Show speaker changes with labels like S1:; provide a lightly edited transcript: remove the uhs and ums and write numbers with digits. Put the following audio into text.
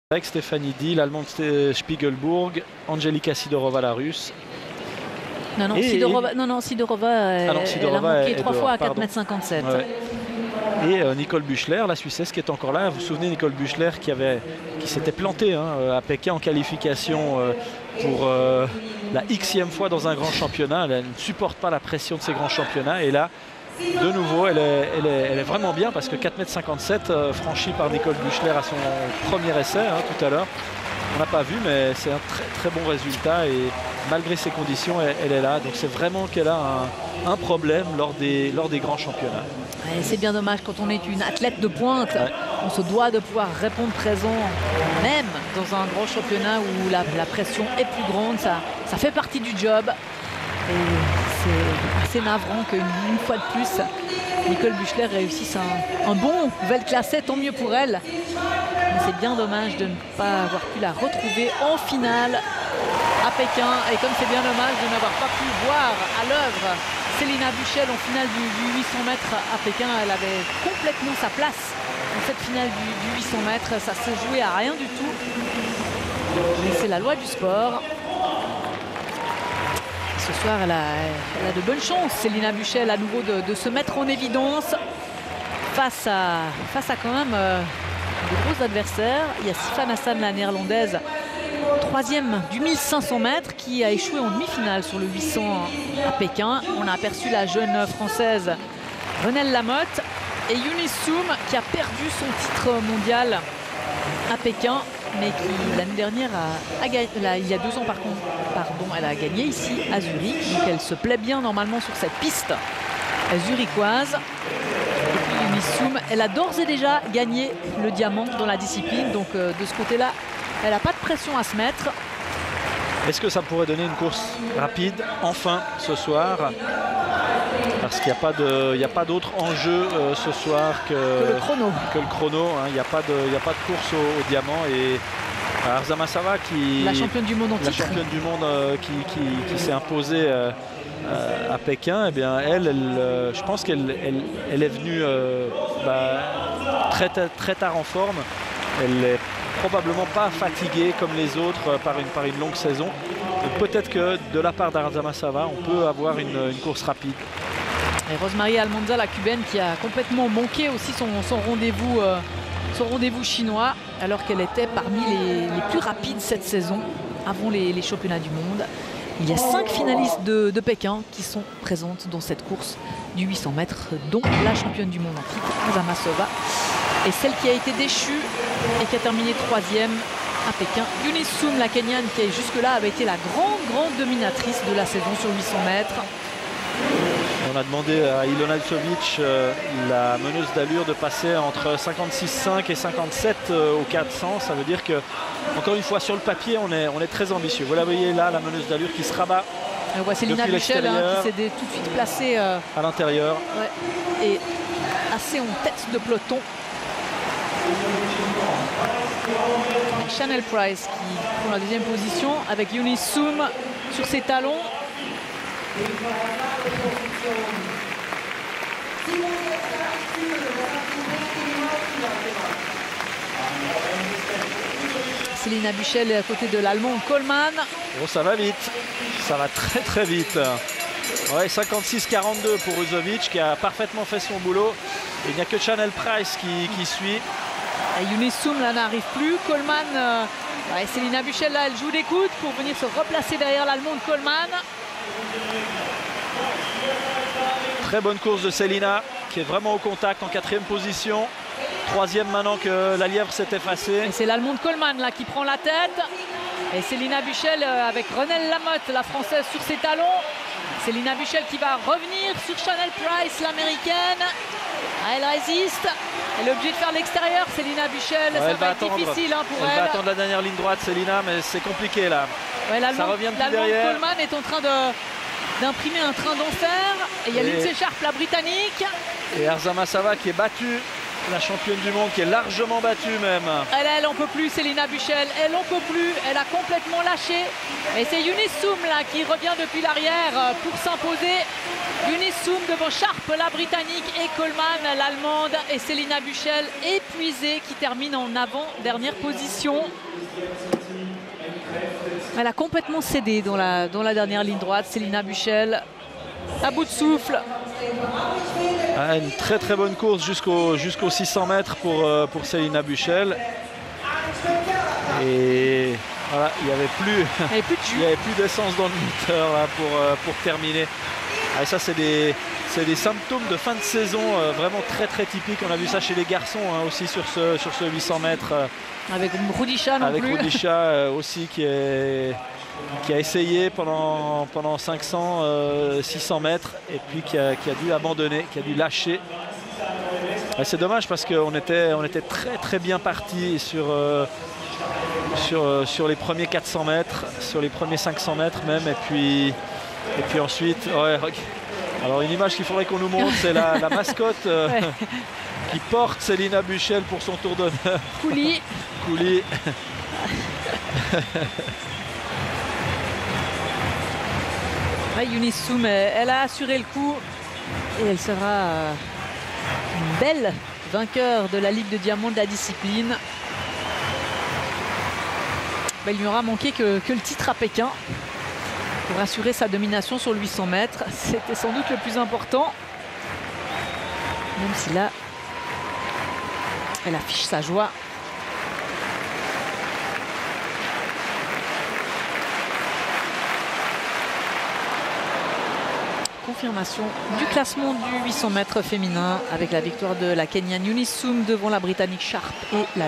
S1: Avec Stéphanie Di, l'allemande Spiegelburg, Angelika Sidorova, la russe.
S2: Non, Sidorova, Sidorova, elle a manqué 3 fois à 4,57 m.
S1: Ouais. Et Nicole Büchler, la Suissesse, qui est encore là. Vous vous souvenez, Nicole Büchler qui s'était plantée à Pékin en qualification pour la Xème fois dans un grand championnat. Elle ne supporte pas la pression de ces grands championnats. Et là, de nouveau, elle est vraiment bien parce que 4,57 m franchi par Nicole Büchler à son premier essai tout à l'heure. On n'a pas vu, mais c'est un très très bon résultat et malgré ces conditions, elle est là. Donc c'est vraiment qu'elle a un problème lors des grands championnats.
S2: C'est bien dommage quand on est une athlète de pointe. Ouais. On se doit de pouvoir répondre présent, même dans un grand championnat où la pression est plus grande. Ça fait partie du job. Et c'est assez navrant qu'une fois de plus, Nicole Büchler réussisse un bon Weltklasse, tant mieux pour elle. Mais c'est bien dommage de ne pas avoir pu la retrouver en finale à Pékin. Et comme c'est bien dommage de n'avoir pas pu voir à l'œuvre Céline Buchel en finale du 800 mètres à Pékin. Elle avait complètement sa place dans cette finale du 800 mètres. Ça s'est joué à rien du tout. Mais c'est la loi du sport. Ce soir, elle a de bonnes chances, Céline Buchel, à nouveau de se mettre en évidence face à quand même de gros adversaires. Il y a Sifan Hassan, la néerlandaise, 3e du 1500 mètres, qui a échoué en demi-finale sur le 800 à Pékin. On a aperçu la jeune française Renelle Lamotte et Eunice Soum, qui a perdu son titre mondial à Pékin, mais qui l'année dernière il y a 2 ans elle a gagné ici à Zurich. Donc elle se plaît bien normalement sur cette piste zurichoise. Et puis Eunice Soum, elle a d'ores et déjà gagné le diamant dans la discipline. Donc de ce côté-là, elle n'a pas de pression à se mettre.
S1: Est-ce que ça pourrait donner une course rapide enfin ce soir? Parce qu'il n'y a pas d'autre enjeu ce soir que le chrono. Il n'y a pas de course au diamant. Et Arzamasova, la championne du monde qui s'est imposée à Pékin, eh bien, je pense qu'elle est venue très tard en forme. Elle n'est probablement pas fatiguée comme les autres par une longue saison. Peut-être que de la part d'Arzamasova, on peut avoir une course rapide.
S2: Et Rosemary Almanza, la cubaine, qui a complètement manqué aussi son rendez-vous chinois, alors qu'elle était parmi les plus rapides cette saison, avant les championnats du monde. Il y a 5 finalistes de Pékin qui sont présentes dans cette course du 800 mètres, dont la championne du monde en titre, Arzamasova, et celle qui a été déchue et qui a terminé 3e à Pékin, Eunice Soum, la Kenyane, qui jusque-là avait été la grande dominatrice de la saison sur 800 mètres.
S1: On a demandé à Ilona Ivkovic, la meneuse d'allure, de passer entre 56,5 et 57 au 400. Ça veut dire que, encore une fois, sur le papier, on est très ambitieux. Vous la voyez là, la meneuse d'allure qui se rabat.
S2: On voit Céline Buchel qui s'est tout de suite placée
S1: à l'intérieur.
S2: Ouais, et assez en tête de peloton. Chanel Price qui prend la 2e position avec Eunice Soum sur ses talons. Céline Buchel à côté de l'Allemand Coleman.
S1: Oh, ça va vite, ça va très très vite. Ouais, 56-42 pour Uzovic qui a parfaitement fait son boulot. Il n'y a que Chanel Price qui suit.
S2: Et Eunice Soum là n'arrive plus. Coleman, Céline Buchel là, elle joue des coudes pour venir se replacer derrière l'Allemande Coleman.
S1: Très bonne course de Célina qui est vraiment au contact en 4e position. 3e maintenant que la lièvre s'est effacée.
S2: Et c'est l'Allemande Coleman là qui prend la tête. Et Céline Buchel avec Renelle Lamotte, la française, sur ses talons. Céline Buchel qui va revenir sur Chanel Price, l'américaine. Elle résiste. Elle est obligée de faire l'extérieur, Céline Buchel. Ça va être difficile pour elle.
S1: Elle va attendre la dernière ligne droite, Célina, mais c'est compliqué là.
S2: Ouais, ça revient de derrière. Coleman est en train d'imprimer un train d'enfer. Et il y a Lindsay Sharp, la britannique.
S1: Et Arzamasova qui est battue la championne du monde qui est largement battue même.
S2: Elle en peut plus, Célina Buchel, elle en peut plus, elle a complètement lâché. Et c'est Eunice Soum là qui revient depuis l'arrière pour s'imposer. Eunice Soum devant Sharp, la Britannique, et Coleman, l'Allemande, et Célina Buchel épuisée qui termine en avant-dernière position. Elle a complètement cédé dans la dernière ligne droite, Célina Buchel, à bout de souffle.
S1: Ah, une très très bonne course jusqu'aux 600 mètres pour Célina Buchel. Et voilà, il n'y avait plus d'essence dans le moteur là, pour terminer. Ah, et ça, c'est des symptômes de fin de saison vraiment très très typiques. On a vu ça chez les garçons hein, aussi sur ce 800 mètres.
S2: Avec Rudisha non plus.
S1: Avec Rudisha aussi qui a essayé pendant 500, 600 mètres et puis qui a dû abandonner, qui a dû lâcher. C'est dommage parce qu'on était très très bien parti sur les premiers 400 mètres, sur les premiers 500 mètres même. Et puis ensuite, ouais, alors une image qu'il faudrait qu'on nous montre, c'est la mascotte
S2: Ouais.
S1: qui porte Célina Buchel pour son tour d'honneur.
S2: Couli.
S1: Couli.
S2: Eunice Soum, elle a assuré le coup et elle sera une belle vainqueur de la Ligue de Diamant de la discipline. Il n'y aura manqué que le titre à Pékin pour assurer sa domination sur le 800 mètres. C'était sans doute le plus important. Même si là, elle affiche sa joie. Confirmation du classement du 800 mètres féminin avec la victoire de la Kenyane Eunice Soum devant la Britannique Sharp et la